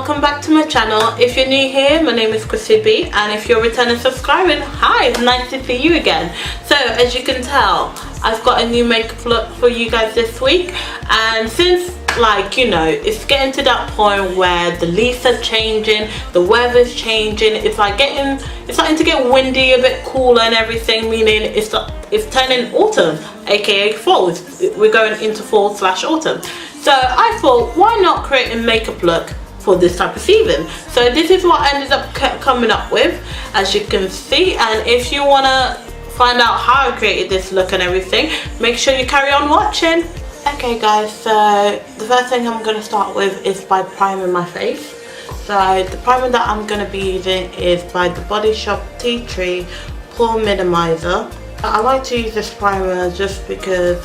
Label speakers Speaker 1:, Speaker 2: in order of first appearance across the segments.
Speaker 1: welcome back to my channel. If you're new here, my name is CrissyBEA, and if you're a returning subscriber, hi, nice to see you again. So as you can tell, I've got a new makeup look for you guys this week, and since, like, you know, it's getting to that point where the leaves are changing, the weather's changing, it's starting to get windy, a bit cooler and everything, meaning it's turning autumn, aka fall. We're going into fall/autumn. So I thought, why not create a makeup look for this type of season? So this is what I ended up coming up with, as you can see. And if you want to find out how I created this look and everything, make sure you carry on watching. Okay guys, so the first thing I'm going to start with is by priming my face. So the primer that I'm going to be using is by the Body Shop Tea Tree Pore Minimiser. I like to use this primer just because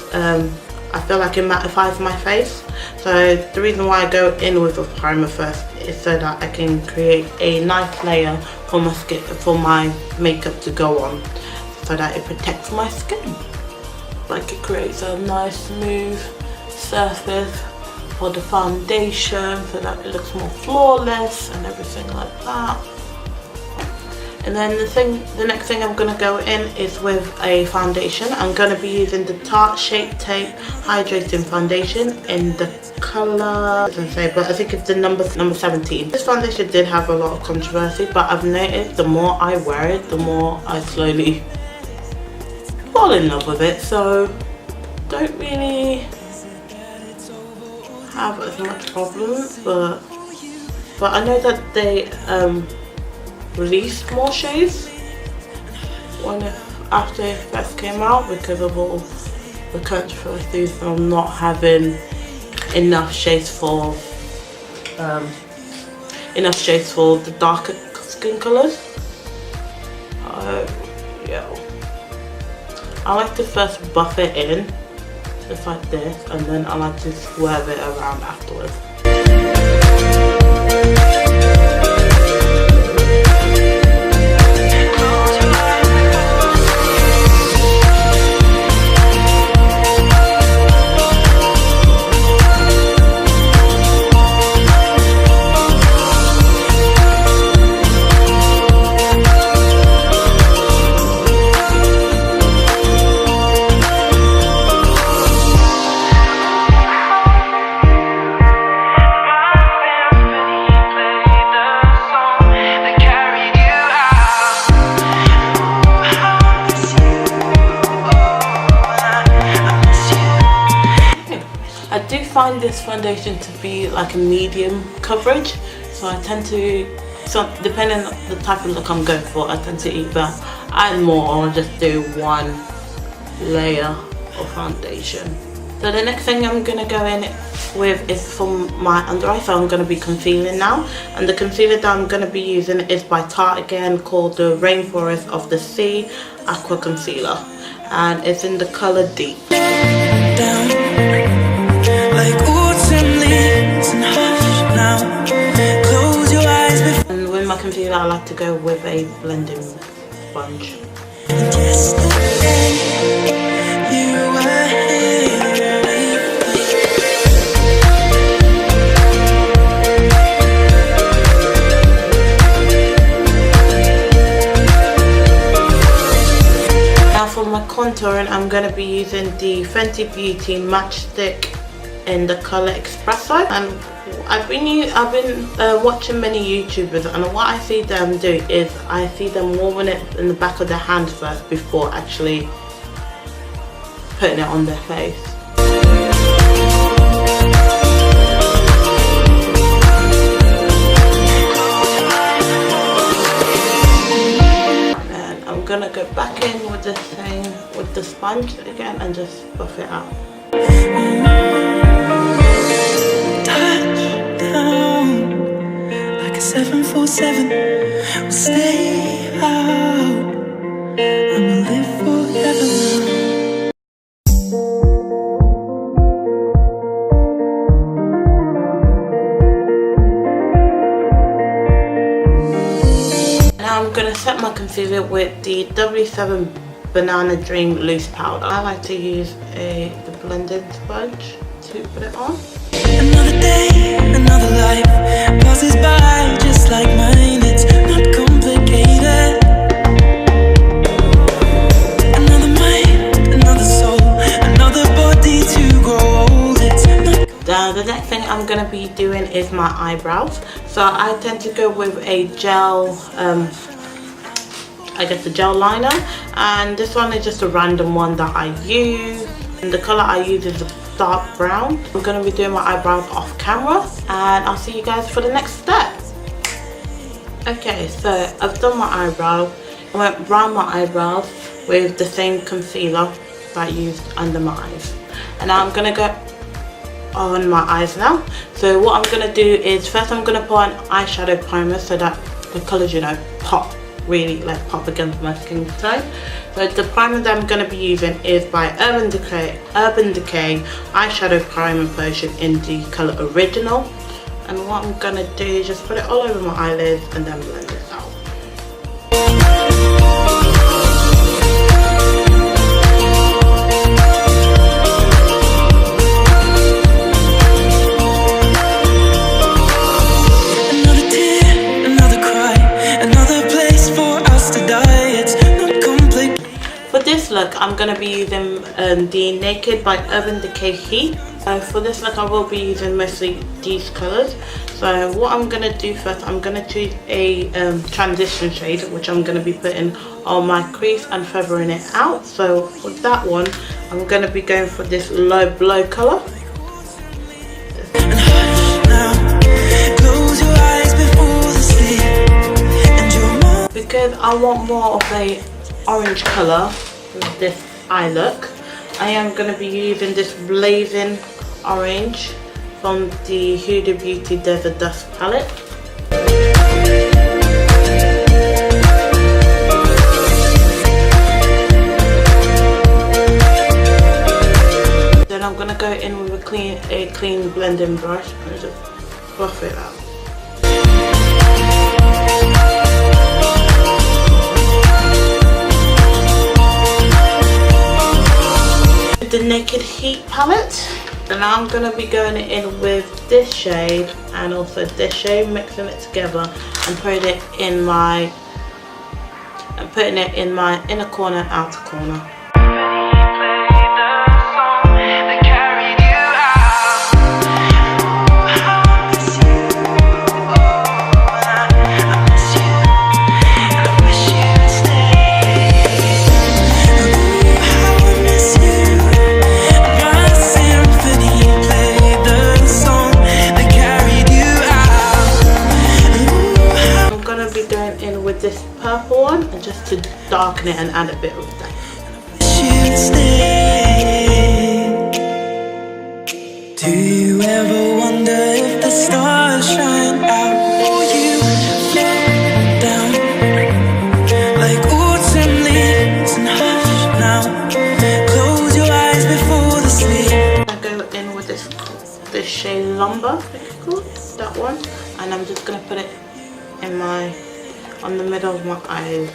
Speaker 1: I feel like it mattifies my face. So the reason why I go in with a primer first is so that I can create a nice layer for my skin, for my makeup to go on, so that it protects my skin. Like, it creates a nice smooth surface for the foundation so that it looks more flawless and everything like that. And then the next thing I'm going to go in is with a foundation. I'm going to be using the Tarte Shape Tape Hydrating Foundation in the colour, it doesn't say, but I think it's the number 17. This foundation did have a lot of controversy, but I've noticed the more I wear it, the more I slowly fall in love with it. So don't really have as much problems, but I know that they released more shades after it first came out, because of all the controversies from not having enough shades for the darker skin colors. Yeah, I like to first buff it in just like this, and then I like to swerve it around afterwards. I do find this foundation to be like a medium coverage, so I tend to, depending on the type of look I'm going for, I tend to either add more or just do one layer of foundation. So the next thing I'm going to go in with is for my under eye, so I'm going to be concealing now. And the concealer that I'm going to be using is by Tarte again, called the Rainforest of the Sea Aqua Concealer, and it's in the colour Deep. Like autumn leaves and hush now. Close your eyes before. And with my concealer, I like to go with a blending sponge. And yesterday, you were here. Now for my contouring, I'm going to be using the Fenty Beauty Matchstick in the colour Espresso. And I've been watching many YouTubers, and what I see them do is I see them warming it in the back of their hand first before actually putting it on their face. And I'm gonna go back in with the same, with the sponge again, and just buff it out.
Speaker 2: Touchdown, like a 747, we'll stay out, and we'll live forever
Speaker 1: now. I'm going to set my concealer with the W7 Banana Dream Loose Powder. I like to use the blending sponge to put it on.
Speaker 2: Another day, another life passes by.
Speaker 1: eyebrows. So I tend to go with a gel, I guess a gel liner, and this one is just a random one that I use. And the colour I use is a dark brown. I'm going to be doing my eyebrows off camera, and I'll see you guys for the next step. Okay, so I've done my eyebrow. I went round my eyebrows with the same concealer that I used under my eyes. And now I'm going to go on my eyes now. So what I'm going to do is first I'm going to put on eyeshadow primer so that the colours, you know, pop, really like pop against my skin tone. So the primer that I'm going to be using is by Urban Decay eyeshadow primer potion in the colour Original. And what I'm going to do is just put it all over my eyelids and then blend this out.
Speaker 2: Another tear, another cry, another place for us to die. It's not complete.
Speaker 1: For this look, I'm going to be using the Naked by Urban Decay Heat. For this look, I will be using mostly these colours. So what I'm going to do first, I'm going to choose a transition shade, which I'm going to be putting on my crease and feathering it out. So for that one, I'm going to be going for this low blow colour. Because I want more of a orange colour with this eye look, I am going to be using this blazing orange from the Huda Beauty Desert Dusk palette. Then I'm going to go in with a clean blending brush and just buff it out. The Naked Heat palette, and now I'm going to be going in with this shade and also this shade, mixing it together and putting it in my inner corner and outer corner. This purple one, and just to darken it and add a bit of depth.
Speaker 2: Do you ever wonder if the stars shine out for you? Down like autumn leaves and hush now. Close your eyes before the sleep.
Speaker 1: I go in with this shade Lumber, I think it's called, that one, and I'm just gonna put it in on the middle of my eyelid.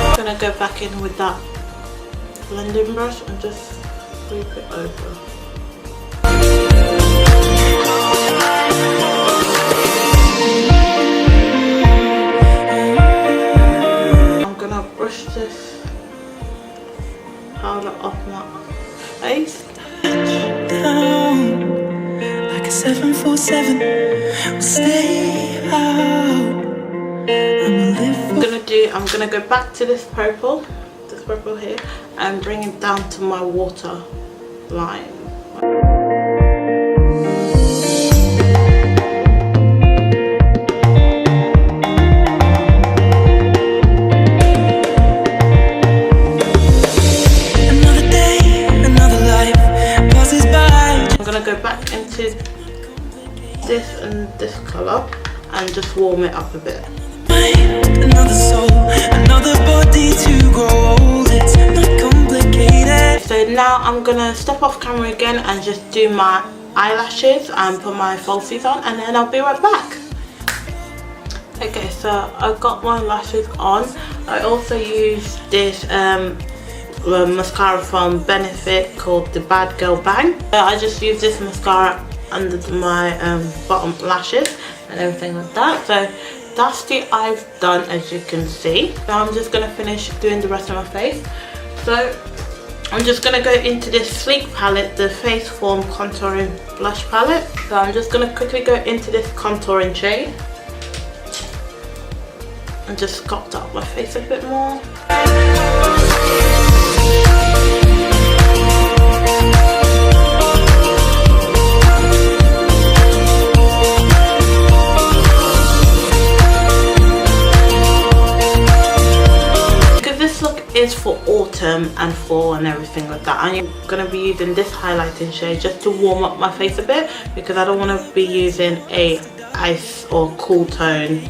Speaker 1: I'm gonna go back in with that blending brush and just sweep it over. I'm gonna brush this powder off my face.
Speaker 2: Down like a 747. We'll stay out.
Speaker 1: I'm gonna go back to this purple here and bring it down to my water line.
Speaker 2: Another day, another life passes by.
Speaker 1: I'm gonna go back into this and this colour and just warm it up a bit.
Speaker 2: Another soul, another body to grow old. It's not complicated.
Speaker 1: So now I'm gonna step off camera again and just do my eyelashes and put my falsies on, and then I'll be right back. Okay, so I've got my lashes on. I also use this mascara from Benefit called the BADgal BANG. I just use this mascara under my bottom lashes and everything like that. So that's the I've done, as you can see. Now I'm just gonna finish doing the rest of my face. So I'm just gonna go into this sleek palette, the Face Form Contouring Blush Palette. So I'm just gonna quickly go into this contouring shade and just sculpt up my face a bit more. Is for autumn and fall and everything like that. I'm going to be using this highlighting shade just to warm up my face a bit, because I don't want to be using a ice or cool tone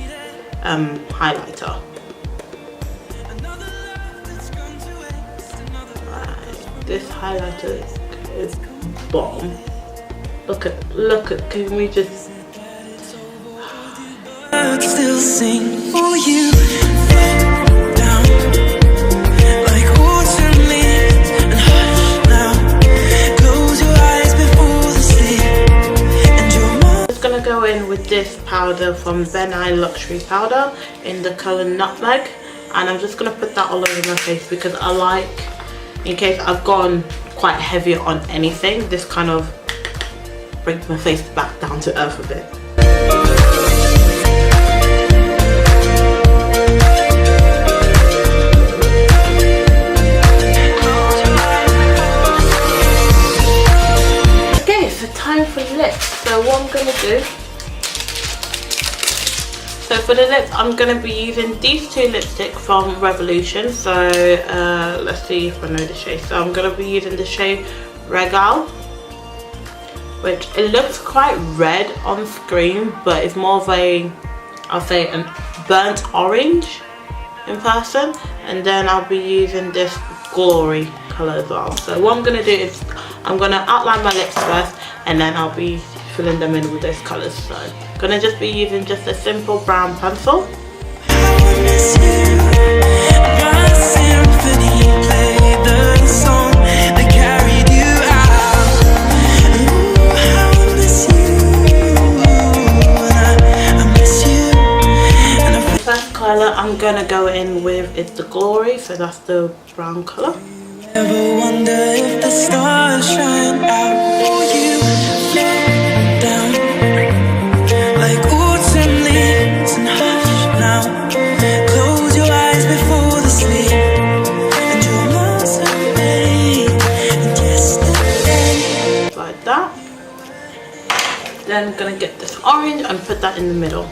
Speaker 1: highlighter. Right, this highlighter is bomb. Look at, can we just
Speaker 2: still sing for you.
Speaker 1: Go in with this powder from Benefit Luxury Powder in the colour Nutmeg, and I'm just going to put that all over my face because I like, in case I've gone quite heavy on anything, this kind of brings my face back down to earth a bit. Okay, so time for lips. So what I'm going to do, so for the lips I'm going to be using these two lipsticks from Revolution. So let's see if I know the shade. So I'm going to be using the shade Regal, which it looks quite red on screen, but it's more of a, I'll say, a burnt orange in person. And then I'll be using this Glory colour as well. So what I'm going to do is I'm going to outline my lips first, and then I'll be filling them in with those colours. So I'm gonna just be using just a simple brown pencil. The first colour I'm gonna go in with is the Glory, so that's the brown colour.
Speaker 2: Ever wonder if the stars shine out for you? Down like autumn leaves and hush now. Close your eyes before the sleep, and you're miles away. And yesterday,
Speaker 1: like that. Then I'm gonna get this orange and put that in the middle.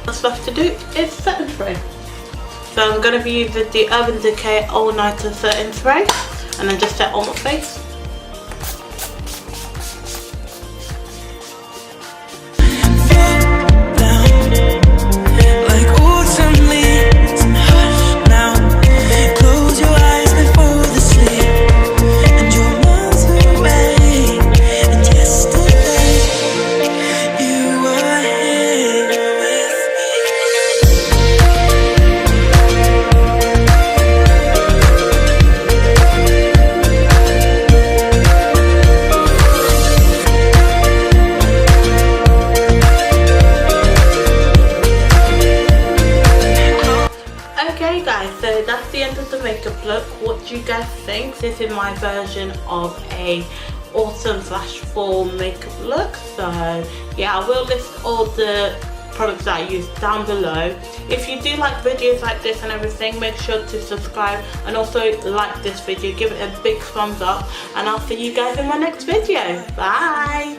Speaker 1: What's left to do is setting spray. So I'm going to be using the Urban Decay All Nighter setting spray, and then just set on my face. So that's the end of the makeup look. What do you guys think? This is my version of a autumn/fall makeup look. So yeah, I will list all the products that I use down below. If you do like videos like this and everything, make sure to subscribe and also like this video, give it a big thumbs up, and I'll see you guys in my next video. Bye.